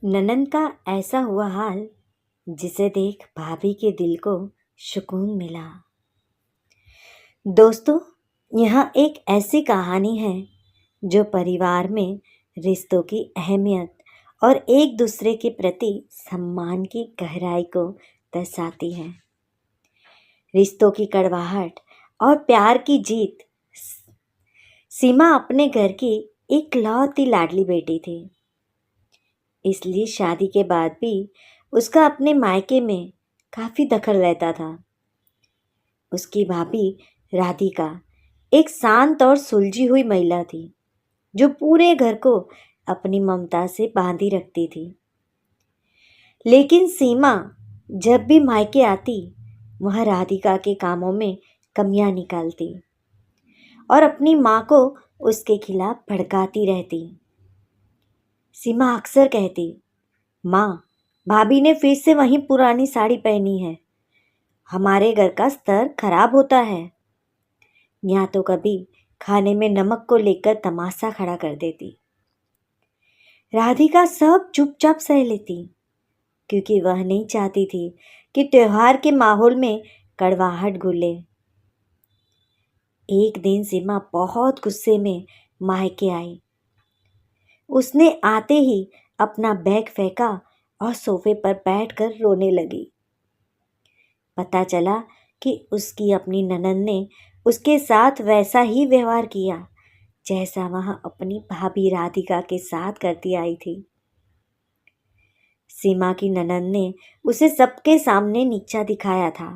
ननन का ऐसा हुआ हाल जिसे देख भाभी के दिल को सुकून मिला। दोस्तों, यहाँ एक ऐसी कहानी है जो परिवार में रिश्तों की अहमियत और एक दूसरे के प्रति सम्मान की गहराई को दर्शाती है। रिश्तों की कड़वाहट और प्यार की जीत। सीमा अपने घर की इकलौती लाडली बेटी थी, इसलिए शादी के बाद भी उसका अपने मायके में काफ़ी दखल रहता था। उसकी भाभी राधिका एक शांत और सुलझी हुई महिला थी जो पूरे घर को अपनी ममता से बांधी रखती थी। लेकिन सीमा जब भी मायके आती, वह राधिका के कामों में कमियां निकालती और अपनी माँ को उसके खिलाफ भड़काती रहती। सीमा अक्सर कहती, माँ, भाभी ने फिर से वही पुरानी साड़ी पहनी है, हमारे घर का स्तर खराब होता है। या तो कभी खाने में नमक को लेकर तमाशा खड़ा कर देती। राधिका सब चुपचाप सह लेती, क्योंकि वह नहीं चाहती थी कि त्योहार के माहौल में कड़वाहट घुले। एक दिन सीमा बहुत गुस्से में मायके आई। उसने आते ही अपना बैग फेंका और सोफे पर बैठकर रोने लगी। पता चला कि उसकी अपनी ननद ने उसके साथ वैसा ही व्यवहार किया जैसा वह अपनी भाभी राधिका के साथ करती आई थी। सीमा की ननद ने उसे सबके सामने नीचा दिखाया था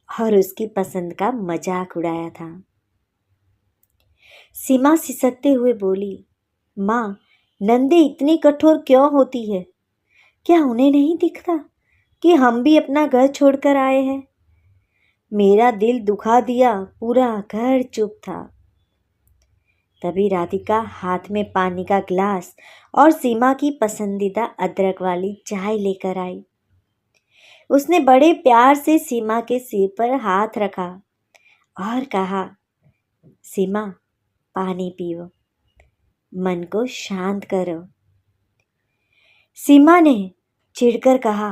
और उसकी पसंद का मजाक उड़ाया था। सीमा सिसकते हुए बोली, माँ, नंदे इतनी कठोर क्यों होती है? क्या उन्हें नहीं दिखता कि हम भी अपना घर छोड़कर आए हैं? मेरा दिल दुखा दिया, पूरा घर चुप था। तभी राधिका हाथ में पानी का गिलास और सीमा की पसंदीदा अदरक वाली चाय लेकर आई। उसने बड़े प्यार से सीमा के सिर पर हाथ रखा और कहा, सीमा, पानी पियो, मन को शांत करो। सीमा ने चिढ़कर कहा,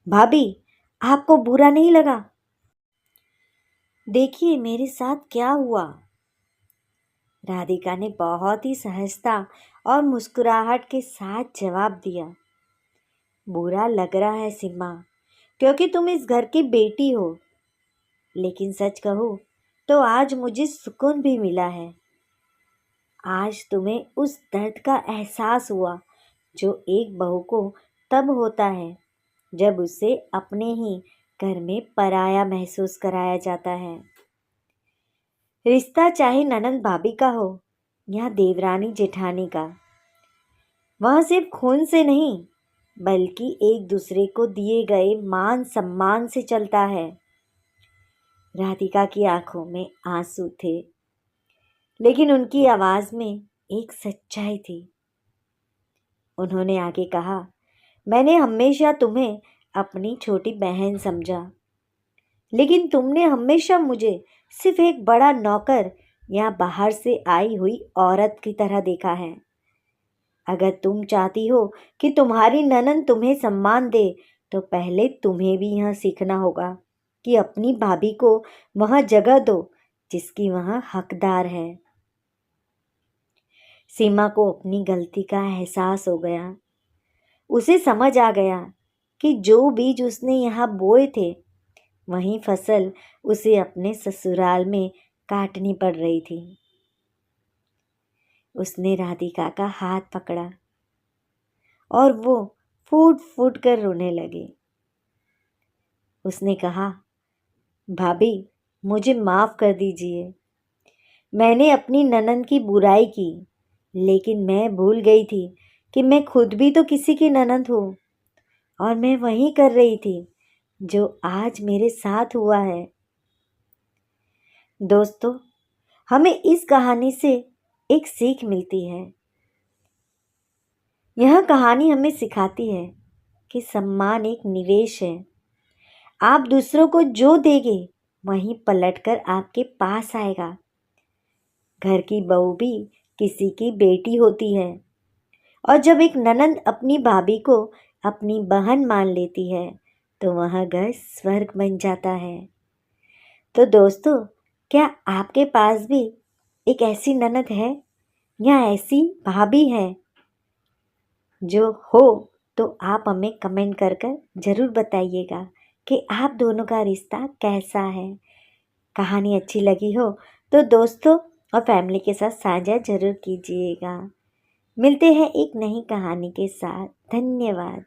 भाभी, आपको बुरा नहीं लगा? देखिए मेरे साथ क्या हुआ। राधिका ने बहुत ही सहजता और मुस्कुराहट के साथ जवाब दिया, बुरा लग रहा है सीमा, क्योंकि तुम इस घर की बेटी हो। लेकिन सच कहूँ तो आज मुझे सुकून भी मिला है। आज तुम्हें उस दर्द का एहसास हुआ जो एक बहू को तब होता है जब उसे अपने ही घर में पराया महसूस कराया जाता है। रिश्ता चाहे ननंद भाभी का हो या देवरानी जेठानी का, वह सिर्फ खून से नहीं बल्कि एक दूसरे को दिए गए मान सम्मान से चलता है। राधिका की आंखों में आंसू थे, लेकिन उनकी आवाज में एक सच्चाई थी। उन्होंने आगे कहा, मैंने हमेशा तुम्हें अपनी छोटी बहन समझा, लेकिन तुमने हमेशा मुझे सिर्फ एक बड़ा नौकर या बाहर से आई हुई औरत की तरह देखा है। अगर तुम चाहती हो कि तुम्हारी ननद तुम्हें सम्मान दे, तो पहले तुम्हें भी यह सीखना होगा कि अपनी भाभी को वह जगह दो जिसकी वह हकदार है। सीमा को अपनी गलती का एहसास हो गया। उसे समझ आ गया कि जो बीज उसने यहाँ बोए थे, वही फसल उसे अपने ससुराल में काटनी पड़ रही थी। उसने राधिका का हाथ पकड़ा और वो फूट फूट कर रोने लगी। उसने कहा, भाभी, मुझे माफ़ कर दीजिए। मैंने अपनी ननद की बुराई की, लेकिन मैं भूल गई थी कि मैं खुद भी तो किसी की ननद हूँ और मैं वही कर रही थी जो आज मेरे साथ हुआ है। दोस्तों, हमें इस कहानी से एक सीख मिलती है। यह कहानी हमें सिखाती है कि सम्मान एक निवेश है। आप दूसरों को जो देंगे वहीं पलटकर आपके पास आएगा। घर की बहू भी किसी की बेटी होती है और जब एक ननंद अपनी भाभी को अपनी बहन मान लेती है तो वह घर स्वर्ग बन जाता है। तो दोस्तों, क्या आपके पास भी एक ऐसी ननद है या ऐसी भाभी है? जो हो तो आप हमें कमेंट कर कर ज़रूर बताइएगा कि आप दोनों का रिश्ता कैसा है। कहानी अच्छी लगी हो तो दोस्तों और फैमिली के साथ साझा ज़रूर कीजिएगा। मिलते हैं एक नई कहानी के साथ। धन्यवाद।